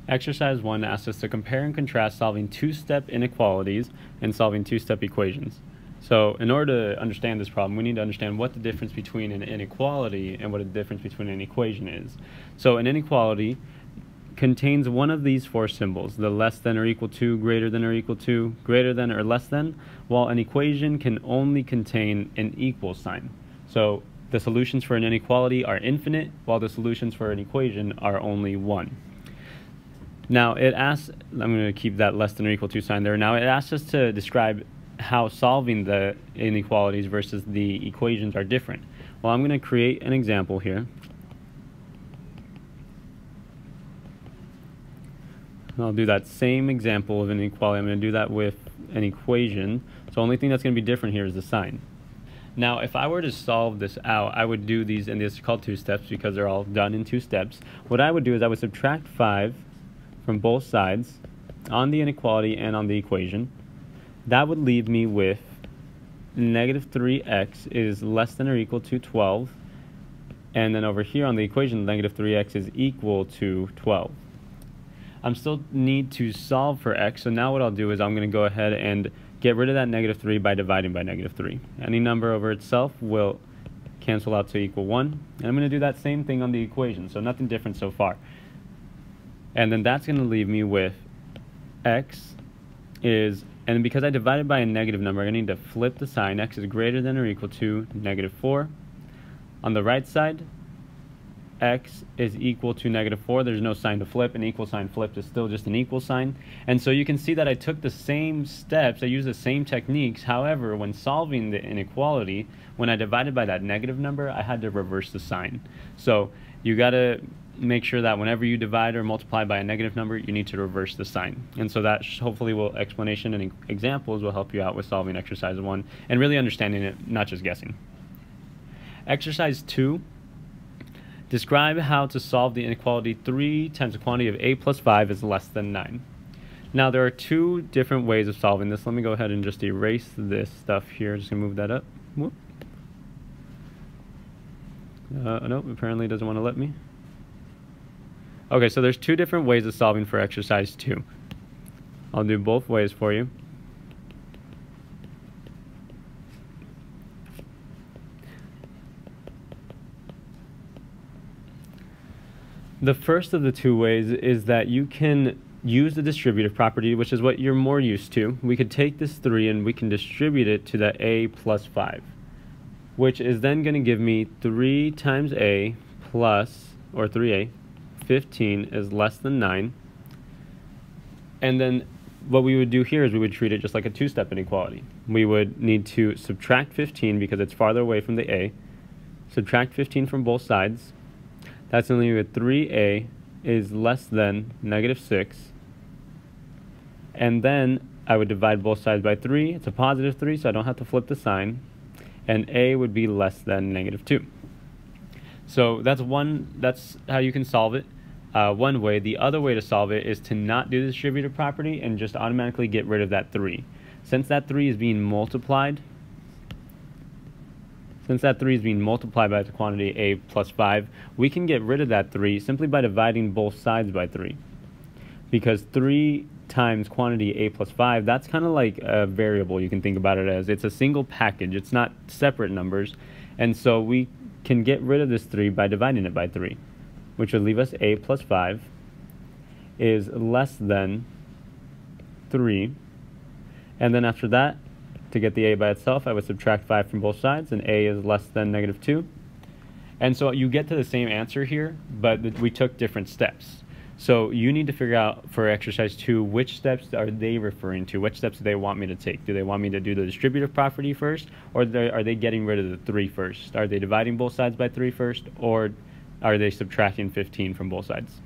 Exercise 1 asks us to compare and contrast solving two-step inequalities and solving two-step equations. So in order to understand this problem, we need to understand what the difference between an inequality and what the difference between an equation is. So an inequality contains one of these four symbols, the less than or equal to, greater than or equal to, greater than or less than, while an equation can only contain an equal sign. So the solutions for an inequality are infinite, while the solutions for an equation are only one. Now it asks, I'm going to keep that less than or equal to sign there. Now it asks us to describe how solving the inequalities versus the equations are different. Well, I'm going to create an example here. I'll do that same example of an inequality. I'm going to do that with an equation. So the only thing that's going to be different here is the sign. Now, if I were to solve this out, I would do these, and this is called two steps because they're all done in two steps. What I would do is I would subtract 5 from both sides on the inequality and on the equation. That would leave me with negative 3x is less than or equal to 12. And then over here on the equation, negative 3x is equal to 12. I'm still need to solve for x, so now what I'll do is I'm going to go ahead and get rid of that negative 3 by dividing by negative 3. Any number over itself will cancel out to equal 1. And I'm going to do that same thing on the equation, so nothing different so far. And then that's going to leave me with x is, and because I divided by a negative number, I need to flip the sign. X is greater than or equal to negative 4. On the right side, x is equal to negative 4. There's no sign to flip. An equal sign flipped is still just an equal sign. And so you can see that I took the same steps, I used the same techniques. However, when solving the inequality, when I divided by that negative number, I had to reverse the sign. So you got to make sure that whenever you divide or multiply by a negative number, you need to reverse the sign. And so that hopefully will explanation and examples will help you out with solving exercise 1 and really understanding it, not just guessing. Exercise 2. Describe how to solve the inequality 3 times the quantity of a plus 5 is less than 9. Now there are two different ways of solving this. Let me go ahead and just erase this stuff here. Just going to move that up. Whoop. Nope, apparently it doesn't want to let me. Okay, so there's two different ways of solving for exercise 2. I'll do both ways for you. The first of the two ways is that you can use the distributive property, which is what you're more used to. We could take this 3 and we can distribute it to the a plus 5, which is then going to give me 3 times a plus, or 3a, 15 is less than 9. And then what we would do here is we would treat it just like a two-step inequality. We would need to subtract 15 because it's farther away from the a, subtract 15 from both sides. That's going to leave it 3a is less than negative 6. And then I would divide both sides by 3. It's a positive 3, so I don't have to flip the sign. And a would be less than negative 2. So that's how you can solve it. One way. The other way to solve it is to not do the distributive property and just automatically get rid of that 3. Since that 3 is being multiplied by the quantity a plus 5, we can get rid of that 3 simply by dividing both sides by 3. Because 3 times quantity a plus 5, that's kind of like a variable. You can think about it as it's a single package. It's not separate numbers. And so we can get rid of this 3 by dividing it by 3, which would leave us a plus 5 is less than 3. And then after that, to get the a by itself, I would subtract 5 from both sides, and a is less than negative 2. And so you get to the same answer here, but we took different steps. So you need to figure out for exercise 2, which steps are they referring to? Which steps do they want me to take? Do they want me to do the distributive property first, or are they getting rid of the 3 first? Are they dividing both sides by 3 first, or are they subtracting 15 from both sides?